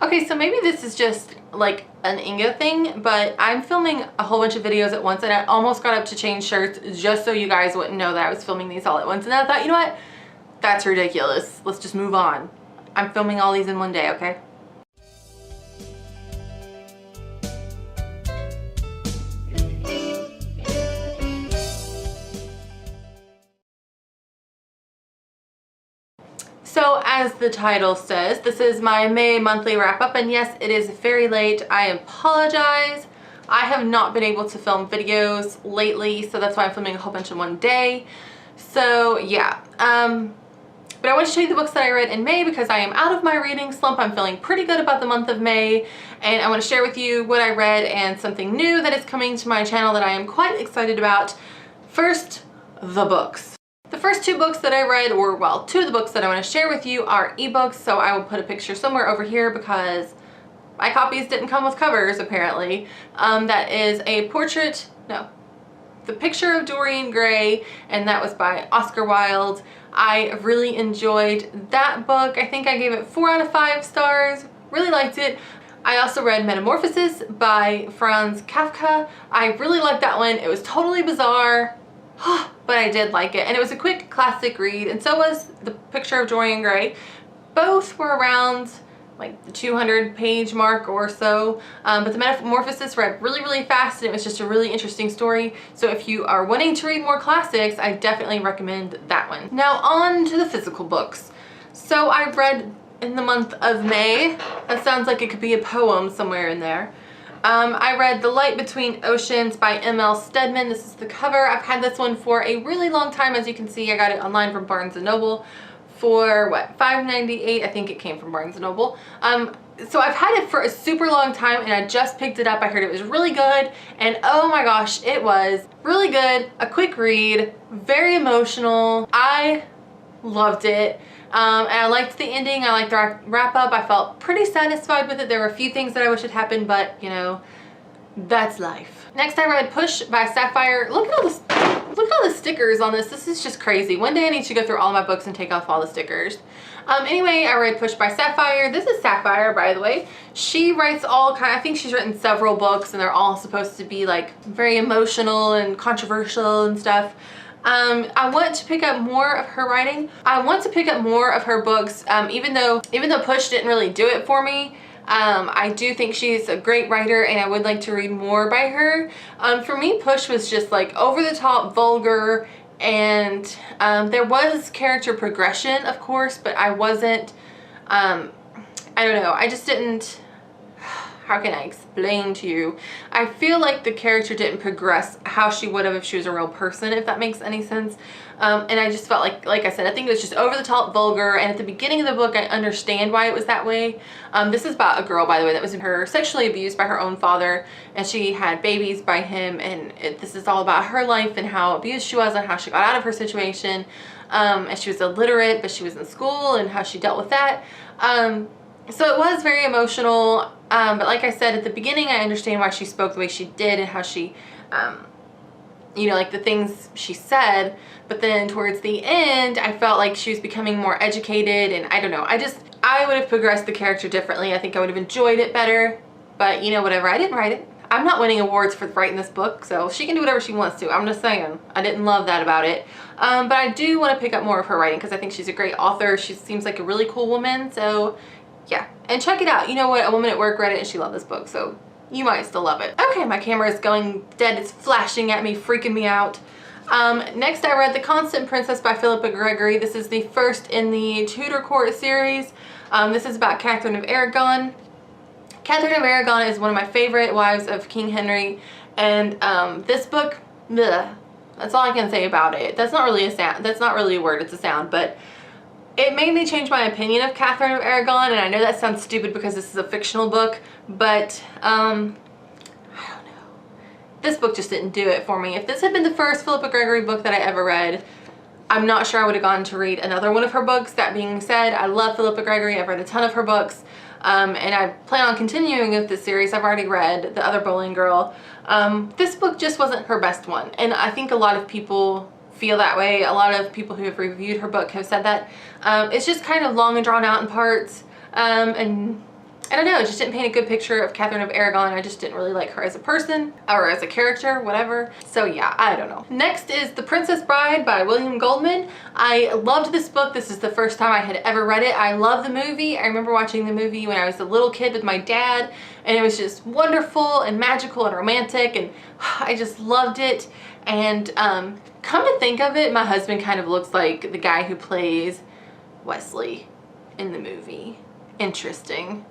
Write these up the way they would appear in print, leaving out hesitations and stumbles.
Okay, so maybe this is just like an Inga thing, but I'm filming a whole bunch of videos at once and I almost got up to change shirts just so you guys wouldn't know that I was filming these all at once. And then I thought, you know what? That's ridiculous. Let's just move on. I'm filming all these in one day, okay? So as the title says, this is my May monthly wrap up, and yes, it is very late. I apologize. I have not been able to film videos lately, so that's why I'm filming a whole bunch in one day. So yeah, but I want to show you the books that I read in May because I am out of my reading slump. I'm feeling pretty good about the month of May, and I want to share with you what I read and something new that is coming to my channel that I am quite excited about. First, the books. The first two books that I read, or well, two of the books that I want to share with you are ebooks, so I will put a picture somewhere over here because my copies didn't come with covers apparently. That is a portrait, no, The Picture of Dorian Gray, and that was by Oscar Wilde. I really enjoyed that book. I think I gave it 4 out of 5 stars, really liked it. I also read Metamorphosis by Franz Kafka. I really liked that one. It was totally bizarre, but I did like it, and it was a quick classic read, and so was The Picture of Dorian Gray. Both were around like the 200-page mark or so, but the Metamorphosis read really fast, and it was just a really interesting story. So if you are wanting to read more classics, I definitely recommend that one. Now on to the physical books. So I read in the month of May, that sounds like it could be a poem somewhere in there. I read The Light Between Oceans by M.L. Stedman. This is the cover. I've had this one for a really long time. As you can see, I got it online from Barnes & Noble for what, $5.98? I think it came from Barnes & Noble. So I've had it for a super long time, and I just picked it up. I heard it was really good, and oh my gosh, it was really good. A quick read, very emotional. I loved it. And I liked the ending. I liked the wrap up. I felt pretty satisfied with it. There were a few things that I wish had happened, but you know, that's life. Next, I read Push by Sapphire. Look at all the stickers on this. This is just crazy. One day I need to go through all my books and take off all the stickers. Anyway, I read Push by Sapphire. This is Sapphire, by the way. She writes all kind. I think she's written several books, and they're all supposed to be like very emotional and controversial and stuff. I want to pick up more of her writing. I want to pick up more of her books, even though Push didn't really do it for me. I do think she's a great writer, and I would like to read more by her. For me, Push was just like over the top vulgar, and there was character progression, of course, but I wasn't, I don't know, I just didn't, how can I explain to you? I feel like the character didn't progress how she would have if she was a real person, if that makes any sense. And I just felt like I said, I think it was just over the top vulgar, and at the beginning of the book I understand why it was that way. This is about a girl, by the way, that was sexually abused by her own father, and she had babies by him, and this is all about her life and how abused she was and how she got out of her situation. And she was illiterate, but she was in school, and how she dealt with that. So it was very emotional, but like I said, at the beginning I understand why she spoke the way she did and how she, you know, like the things she said, but then towards the end I felt like she was becoming more educated, and I don't know, I would have progressed the character differently. I think I would have enjoyed it better, but you know, whatever, I didn't write it. I'm not winning awards for writing this book, so she can do whatever she wants to. I'm just saying, I didn't love that about it. But I do want to pick up more of her writing because I think she's a great author. She seems like a really cool woman, so yeah, and check it out. You know what, a woman at work read it and she loved this book, so you might still love it. Okay, my camera is going dead. It's flashing at me, freaking me out. Next I read The Constant Princess by Philippa Gregory. This is the first in the Tudor Court series. This is about Catherine of Aragon. Catherine of Aragon is one of my favorite wives of King Henry, and this book, bleh, that's all I can say about it. That's not really a sound. That's not really a word. It's a sound, but it made me change my opinion of Catherine of Aragon, and I know that sounds stupid because this is a fictional book, but I don't know. This book just didn't do it for me. If this had been the first Philippa Gregory book that I ever read, I'm not sure I would have gone to read another one of her books. That being said, I love Philippa Gregory. I've read a ton of her books, and I plan on continuing with this series. I've already read The Other Bowling Girl. This book just wasn't her best one, and I think a lot of people feel that way. A lot of people who have reviewed her book have said that. It's just kind of long and drawn out in parts, and I don't know, it just didn't paint a good picture of Catherine of Aragon. I just didn't really like her as a person or as a character, whatever. So yeah, I don't know. Next is The Princess Bride by William Goldman. I loved this book. This is the first time I had ever read it. I love the movie. I remember watching the movie when I was a little kid with my dad, and it was just wonderful and magical and romantic, and I just loved it. And come to think of it, my husband kind of looks like the guy who plays Wesley in the movie. Interesting.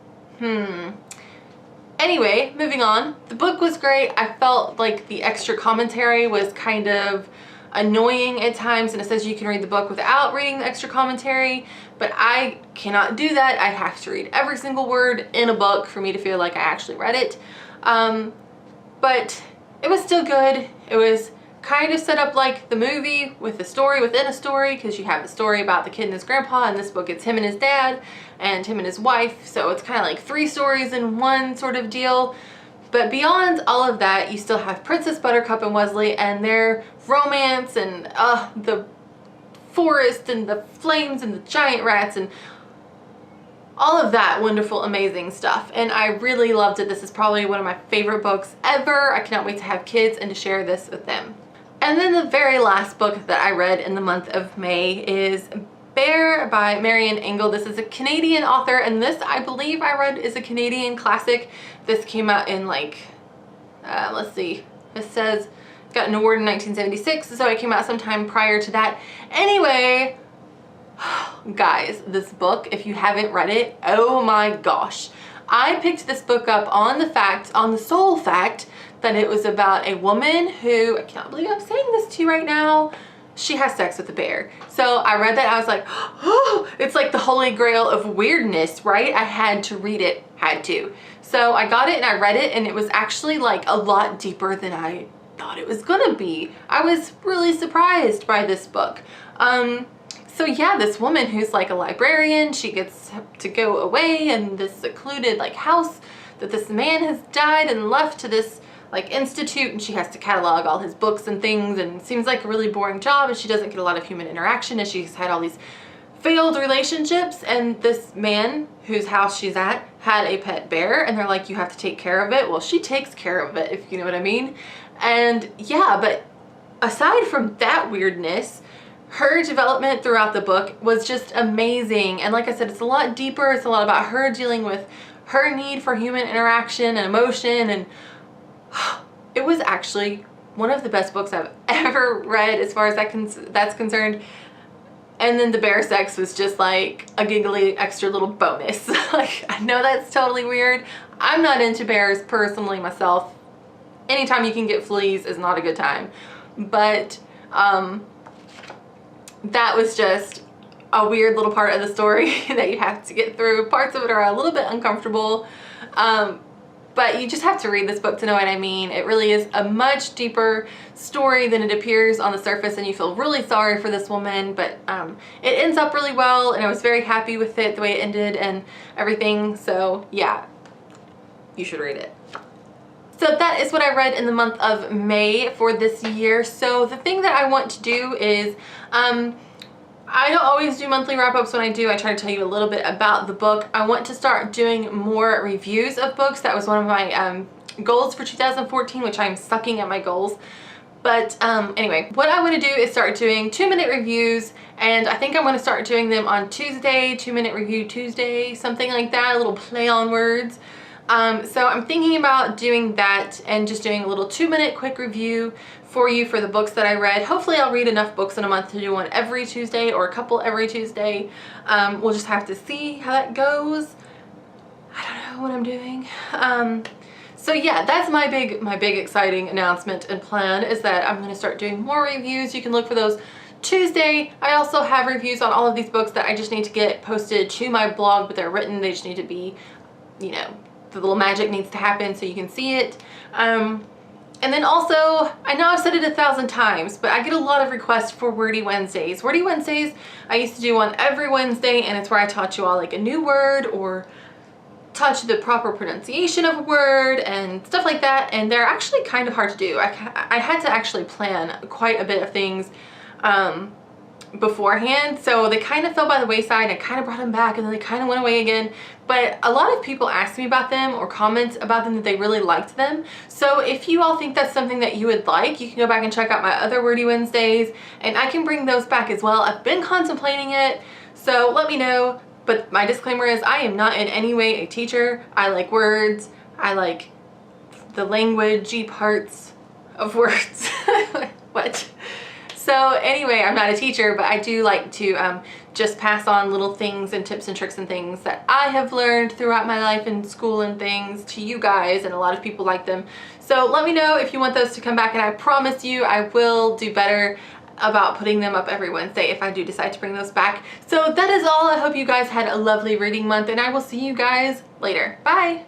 Anyway, moving on. The book was great. I felt like the extra commentary was kind of annoying at times, and it says you can read the book without reading the extra commentary, but I cannot do that. I have to read every single word in a book for me to feel like I actually read it. But it was still good. It was kind of set up like the movie with a story within a story, because you have the story about the kid and his grandpa. In this book it's him and his dad and him and his wife, so it's kind of like 3 stories in one sort of deal. But beyond all of that, you still have Princess Buttercup and Wesley and their romance, and the forest and the flames and the giant rats and all of that wonderful, amazing stuff. And I really loved it. This is probably one of my favorite books ever. I cannot wait to have kids and to share this with them. And then the very last book that I read in the month of May is Bear by Marian Engel. This is a Canadian author, and this, I believe I read, is a Canadian classic. This came out in like, let's see, it says it got an award in 1976, so it came out sometime prior to that. Anyway, guys, this book, if you haven't read it, oh my gosh. I picked this book up on the sole fact that it was about a woman who, I cannot believe I'm saying this to you right now, she has sex with a bear. So I read that, I was like, oh, it's like the holy grail of weirdness, right? I had to read it, had to. So I got it and I read it, and it was actually like a lot deeper than I thought it was gonna be. I was really surprised by this book. So yeah, this woman who's like a librarian, she gets to go away in this secluded like house that this man has died and left to this like institute, and she has to catalog all his books and things, and it seems like a really boring job, and she doesn't get a lot of human interaction, and she's had all these failed relationships. And this man whose house she's at had a pet bear, and they're like, you have to take care of it. Well, she takes care of it, if you know what I mean. And yeah, but aside from that weirdness, her development throughout the book was just amazing. And like I said, it's a lot deeper. It's a lot about her dealing with her need for human interaction and emotion, and it was actually one of the best books I've ever read as far as that's concerned. And then the bear sex was just like a giggly extra little bonus. Like, I know that's totally weird. I'm not into bears personally myself. Anytime you can get fleas is not a good time. But that was just a weird little part of the story that you have to get through. Parts of it are a little bit uncomfortable. But you just have to read this book to know what I mean. It really is a much deeper story than it appears on the surface, and you feel really sorry for this woman, but it ends up really well, and I was very happy with it, the way it ended and everything. So yeah, you should read it. So that is what I read in the month of May for this year. So the thing that I want to do is, I don't always do monthly wrap-ups. When I do, I try to tell you a little bit about the book. I want to start doing more reviews of books. That was one of my goals for 2014, which I'm sucking at my goals. But anyway, what I want to do is start doing 2-minute reviews, and I think I'm going to start doing them on Tuesday, 2-minute review Tuesday, something like that, a little play on words. So I'm thinking about doing that and just doing a little 2-minute quick review for you for the books that I read. Hopefully I'll read enough books in a month to do one every Tuesday or a couple every Tuesday. We'll just have to see how that goes. I don't know what I'm doing. So yeah, that's my big exciting announcement and plan, is that I'm going to start doing more reviews. You can look for those Tuesday. I also have reviews on all of these books that I just need to get posted to my blog, but they're written. They just need to be, you know, the little magic needs to happen so you can see it. And then also, I know I've said it 1,000 times, but I get a lot of requests for Wordy Wednesdays. Wordy Wednesdays, I used to do one every Wednesday, and it's where I taught you all like a new word or taught you the proper pronunciation of a word and stuff like that. And they're actually kind of hard to do. I had to actually plan quite a bit of things beforehand, so they kind of fell by the wayside. I kind of brought them back and then they kind of went away again, but a lot of people ask me about them or comment about them that they really liked them. So if you all think that's something that you would like, you can go back and check out my other Wordy Wednesdays and I can bring those back as well. I've been contemplating it, so let me know. But my disclaimer is I am not in any way a teacher. I like words. I like the language-y parts of words. What? So anyway, I'm not a teacher, but I do like to just pass on little things and tips and tricks and things that I have learned throughout my life in school and things to you guys, and a lot of people like them. So let me know if you want those to come back, and I promise you I will do better about putting them up every Wednesday if I do decide to bring those back. So that is all. I hope you guys had a lovely reading month, and I will see you guys later. Bye!